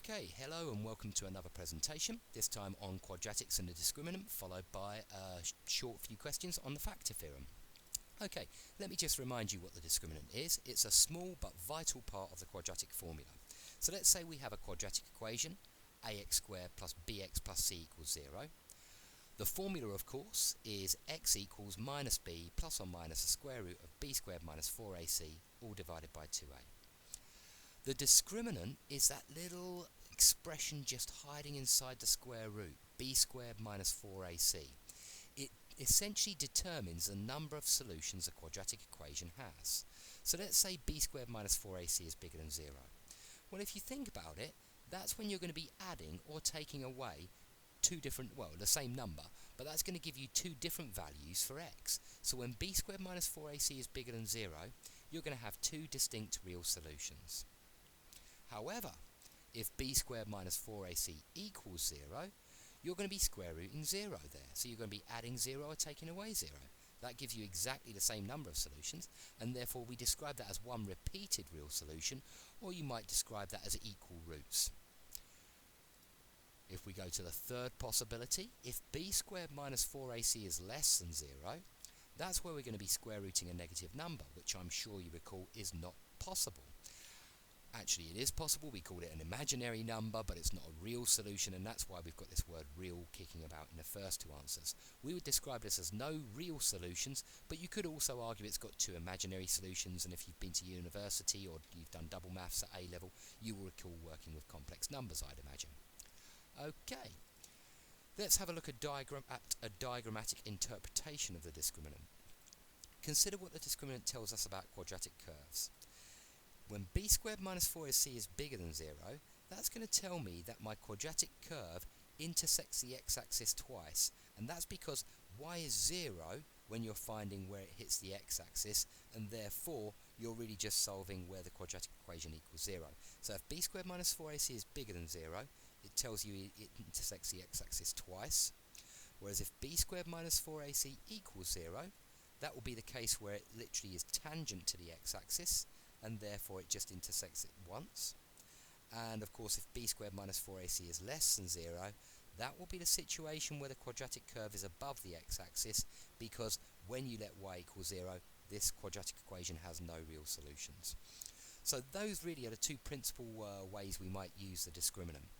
Okay, hello and welcome to another presentation, this time on quadratics and the discriminant, followed by a short few questions on the factor theorem. Okay, let me just remind you what the discriminant is. It's a small but vital part of the quadratic formula. So let's say we have a quadratic equation, ax squared plus bx plus c equals 0. The formula, of course, is x equals minus b plus or minus the square root of b squared minus 4ac, all divided by 2a. The discriminant is that little expression just hiding inside the square root, b squared minus 4ac. It essentially determines the number of solutions a quadratic equation has. So let's say b squared minus 4ac is bigger than 0. Well, if you think about it, that's when you're going to be adding or taking away the same number, but that's going to give you two different values for x. So when b squared minus 4ac is bigger than 0, you're going to have two distinct real solutions. However, if b squared minus 4ac equals 0, you're going to be square rooting 0 there. So you're going to be adding 0 or taking away 0. That gives you exactly the same number of solutions, and therefore we describe that as one repeated real solution, or you might describe that as equal roots. If we go to the third possibility, if b squared minus 4ac is less than 0, that's where we're going to be square rooting a negative number, which I'm sure you recall is not possible. Actually, it is possible. We call it an imaginary number, but it's not a real solution, and that's why we've got this word real kicking about in the first two answers. We would describe this as no real solutions, but you could also argue it's got two imaginary solutions, and if you've been to university or you've done double maths at A level, you will recall working with complex numbers, I'd imagine. Okay, let's have a look at a diagrammatic interpretation of the discriminant. Consider what the discriminant tells us about quadratic curves. When b squared minus 4ac is bigger than 0, that's going to tell me that my quadratic curve intersects the x-axis twice, and that's because y is 0 when you're finding where it hits the x-axis, and therefore you're really just solving where the quadratic equation equals 0. So if b squared minus 4ac is bigger than 0, it tells you it intersects the x-axis twice, whereas if b squared minus 4ac equals 0, that will be the case where it literally is tangent to the x-axis, and therefore it just intersects it once. And of course, if b squared minus 4ac is less than 0, that will be the situation where the quadratic curve is above the x-axis, because when you let y equal 0, this quadratic equation has no real solutions. So those really are the two principal ways we might use the discriminant.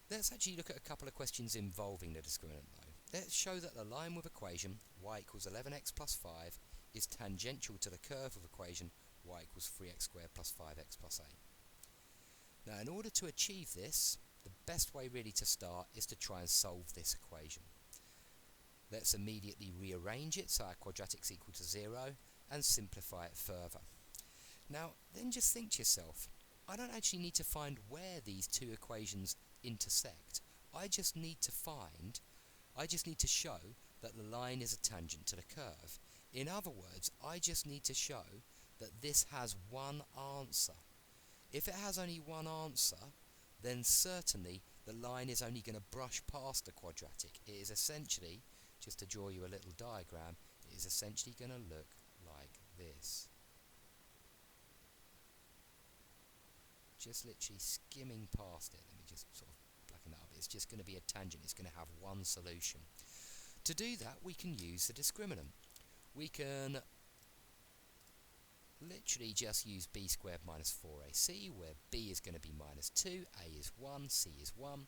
Let's actually look at a couple of questions involving the discriminant though. Let's show that the line with equation y equals 11x plus 5 is tangential to the curve of equation y equals 3x squared plus 5x plus a. Now, in order to achieve this, the best way really to start is to try and solve this equation. Let's immediately rearrange it so our quadratic's equal to 0 and simplify it further. Now, then just think to yourself, I don't actually need to find where these two equations intersect. I just need to show that the line is a tangent to the curve. In other words, I just need to show that this has one answer. If it has only one answer, then certainly the line is only going to brush past the quadratic. It is essentially, just to draw you a little diagram, it is essentially going to look like this. Just literally skimming past it. Let me just sort of blacken that up. It's just going to be a tangent. It's going to have one solution. To do that, we can use the discriminant. We can literally just use b squared minus 4ac, where b is going to be minus 2, a is 1, c is 1.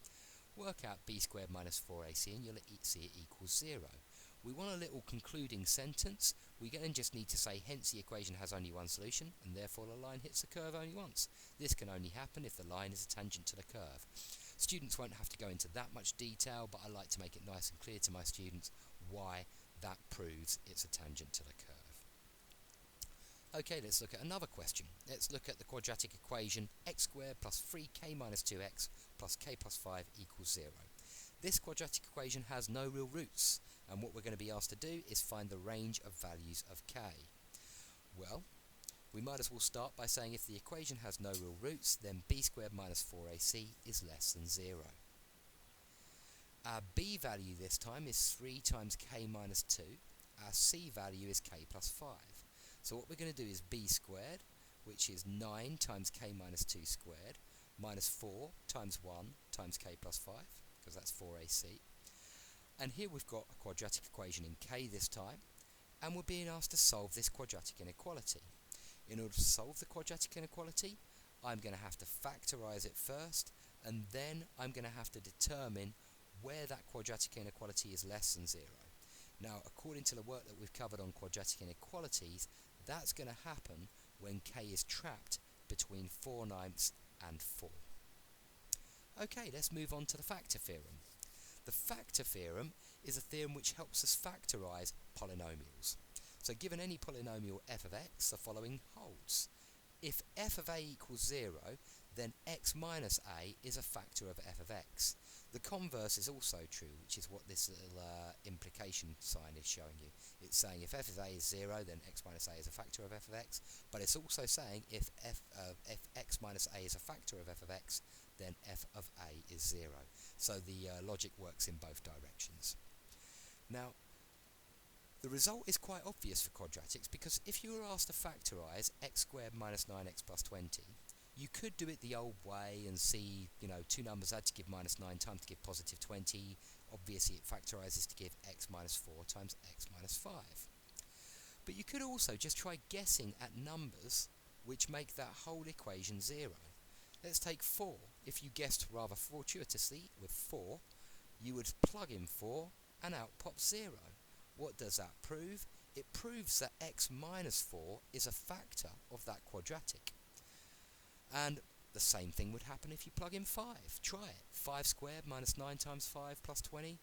Work out b squared minus 4ac and you'll see it equals 0. We want a little concluding sentence. We then just need to say, hence the equation has only one solution, and therefore the line hits the curve only once. This can only happen if the line is a tangent to the curve. Students won't have to go into that much detail, but I like to make it nice and clear to my students why that proves it's a tangent to the curve. Okay, let's look at another question. Let's look at the quadratic equation x squared plus 3k minus 2x plus k plus 5 equals 0. This quadratic equation has no real roots, and what we're going to be asked to do is find the range of values of k. Well, we might as well start by saying if the equation has no real roots, then b squared minus 4ac is less than 0. Our b value this time is 3 times k minus 2. Our c value is k plus 5. So what we're going to do is b squared, which is 9 times k minus 2 squared, minus 4 times 1 times k plus 5, because that's 4ac. And here we've got a quadratic equation in k this time, and we're being asked to solve this quadratic inequality. In order to solve the quadratic inequality, I'm going to have to factorise it first, and then I'm going to have to determine where that quadratic inequality is less than 0. Now, according to the work that we've covered on quadratic inequalities, that's going to happen when k is trapped between 4/9 and 4. Okay, let's move on to the factor theorem. The factor theorem is a theorem which helps us factorise polynomials. So given any polynomial f of x, the following holds. If f of a equals 0, then x minus a is a factor of f of x. The converse is also true, which is what this little implication sign is showing you. It's saying if f of a is 0, then x minus a is a factor of f of x, but it's also saying if x minus a is a factor of f of x, then f of a is 0. So the logic works in both directions. Now, the result is quite obvious for quadratics, because if you were asked to factorise x squared minus 9x plus 20, you could do it the old way and see, two numbers add to give minus 9 times to give positive 20. Obviously it factorises to give x minus 4 times x minus 5. But you could also just try guessing at numbers which make that whole equation 0. Let's take 4. If you guessed rather fortuitously with 4, you would plug in 4 and out pops 0. What does that prove? It proves that x minus 4 is a factor of that quadratic. And the same thing would happen if you plug in 5. Try it. 5 squared minus 9 times 5 plus 20.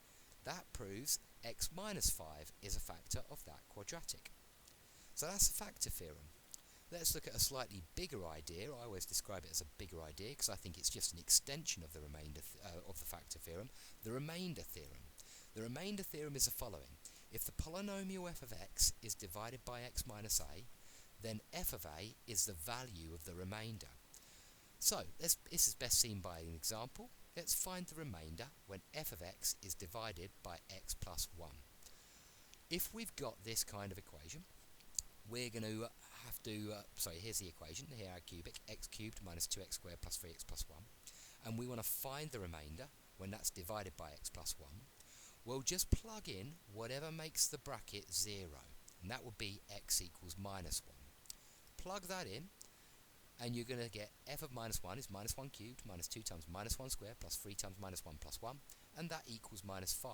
That proves x minus 5 is a factor of that quadratic. So that's the factor theorem. Let's look at a slightly bigger idea. I always describe it as a bigger idea because I think it's just an extension of the remainder of the factor theorem. The remainder theorem. The remainder theorem is the following. If the polynomial f of x is divided by x minus a, then f of a is the value of the remainder. So, this is best seen by an example. Let's find the remainder when f of x is divided by x plus 1. If we've got this kind of equation, we're going to have to, here's the equation, here our cubic, x cubed minus 2x squared plus 3x plus 1. And we want to find the remainder when that's divided by x plus 1. We'll just plug in whatever makes the bracket 0, and that would be x equals minus 1. Plug that in, and you're going to get f of minus 1 is minus 1 cubed minus 2 times minus 1 squared plus 3 times minus 1 plus 1, and that equals minus 5.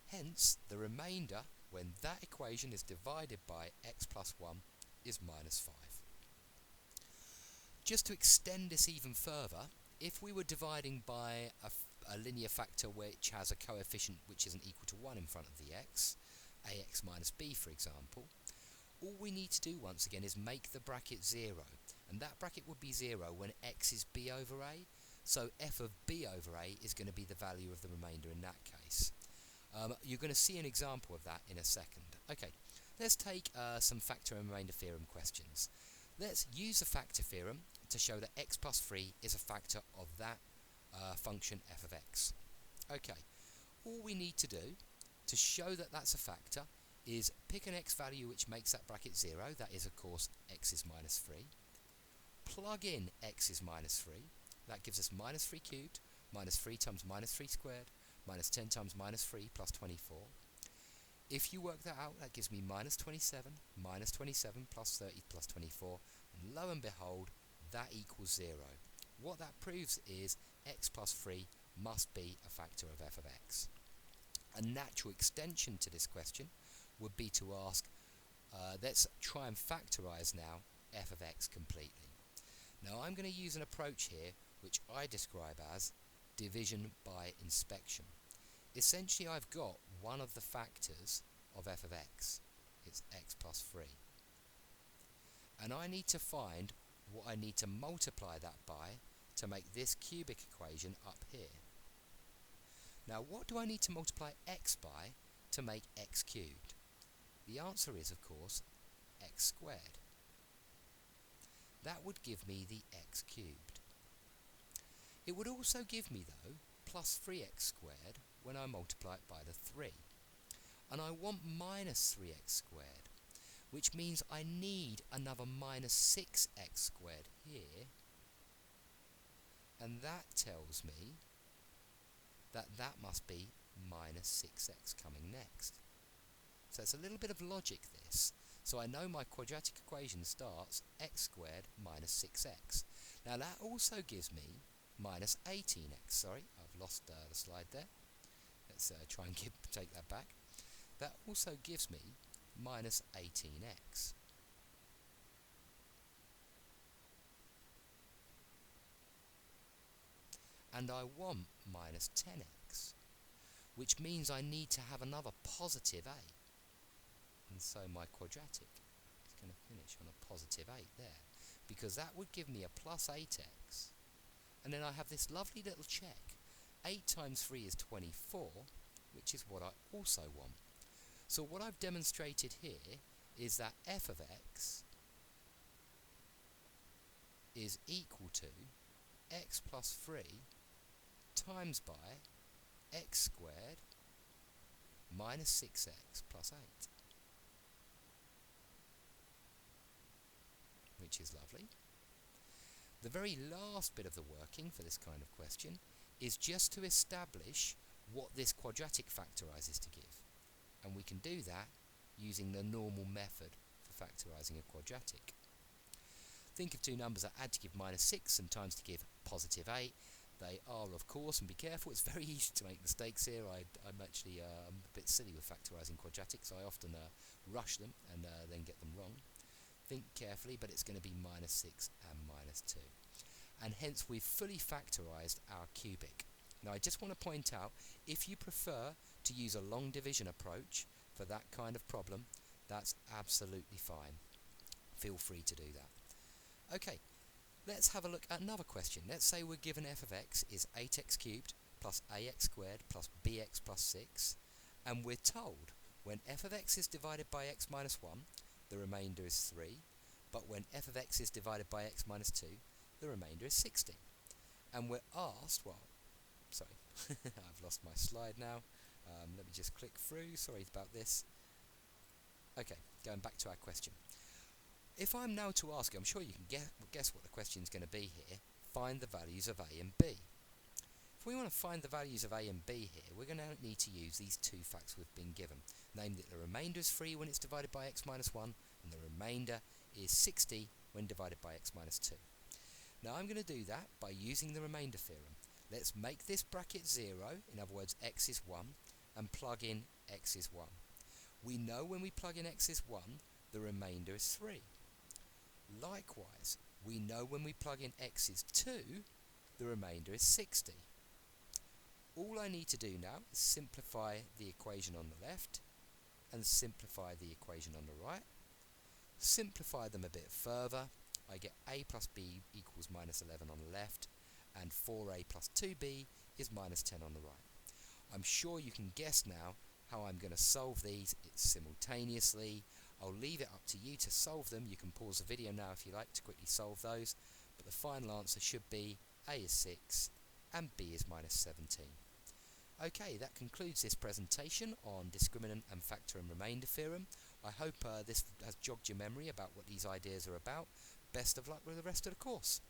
Hence, the remainder, when that equation is divided by x plus 1, is minus 5. Just to extend this even further, if we were dividing by a linear factor which has a coefficient which isn't equal to 1 in front of the x, ax minus b for example, all we need to do once again is make the bracket 0, and that bracket would be 0 when x is b over a, so f of b over a is going to be the value of the remainder in that case. You're going to see an example of that in a second. Okay, let's take some factor and remainder theorem questions. Let's use the factor theorem to show that x plus 3 is a factor of that function f of x. Okay, all we need to do to show that that's a factor is pick an x value which makes that bracket 0, that is of course x is minus 3. Plug in x is minus 3, that gives us minus 3 cubed, minus 3 times minus 3 squared, minus 10 times minus 3 plus 24. If you work that out, that gives me minus 27 plus 30 plus 24, and lo and behold, that equals 0. What that proves is x plus 3 must be a factor of f of x. A natural extension to this question would be to ask, let's try and factorise now f of x completely. Now I'm going to use an approach here which I describe as division by inspection. Essentially I've got one of the factors of f of x, it's x plus 3. And I need to find what I need to multiply that by to make this cubic equation up here. Now what do I need to multiply x by to make x cubed? The answer is of course x squared. That would give me the x cubed. It would also give me though plus 3x squared when I multiply it by the 3. And I want minus 3x squared, which means I need another minus 6x squared here, And that tells me that that must be minus 6x coming next. So it's a little bit of logic, this. So I know my quadratic equation starts x squared minus 6x. Now that also gives me minus 18x. Sorry, I've lost the slide there. Let's try and take that back. That also gives me minus 18x. And I want minus 10x, which means I need to have another positive 8. And so my quadratic is going to finish on a positive 8 there, because that would give me a plus 8x. And then I have this lovely little check. 8 times 3 is 24, which is what I also want. So what I've demonstrated here is that f of x is equal to x plus 3 times by x squared minus 6x plus 8. Which is lovely. The very last bit of the working for this kind of question is just to establish what this quadratic factorizes to give. And we can do that using the normal method for factorizing a quadratic. Think of two numbers that add to give minus 6 and times to give positive 8. They are, of course, and be careful, it's very easy to make mistakes here. I'm actually I'm a bit silly with factorizing quadratics. I often rush them and then get them wrong. Think carefully, but it's going to be minus 6 and minus 2. And hence we've fully factorized our cubic. Now I just want to point out, if you prefer to use a long division approach for that kind of problem, that's absolutely fine. Feel free to do that. Okay, let's have a look at another question. Let's say we're given f of x is 8x cubed plus ax squared plus bx plus 6, and we're told when f of x is divided by x minus 1, the remainder is 3, but when f of x is divided by x minus 2, the remainder is 16. And we're asked, well, sorry, I've lost my slide now. Let me just click through, sorry about this. Okay, going back to our question. If I'm now to ask you, I'm sure you can guess what the question is going to be here, find the values of a and b. If we want to find the values of a and b here, we're going to need to use these two facts we've been given. Namely, that the remainder is 3 when it's divided by x minus 1, and the remainder is 60 when divided by x minus 2. Now I'm going to do that by using the remainder theorem. Let's make this bracket 0, in other words x is 1, and plug in x is 1. We know when we plug in x is 1, the remainder is 3. Likewise, we know when we plug in x is 2, the remainder is 60. All I need to do now is simplify the equation on the left and simplify the equation on the right. Simplify them a bit further. I get a plus b equals minus 11 on the left, and 4a plus 2b is minus 10 on the right. I'm sure you can guess now how I'm going to solve these simultaneously. I'll leave it up to you to solve them. You can pause the video now if you like to quickly solve those, but the final answer should be a is 6 and b is minus 17. Okay, that concludes this presentation on discriminant and factor and remainder theorem. I hope this has jogged your memory about what these ideas are about. Best of luck with the rest of the course.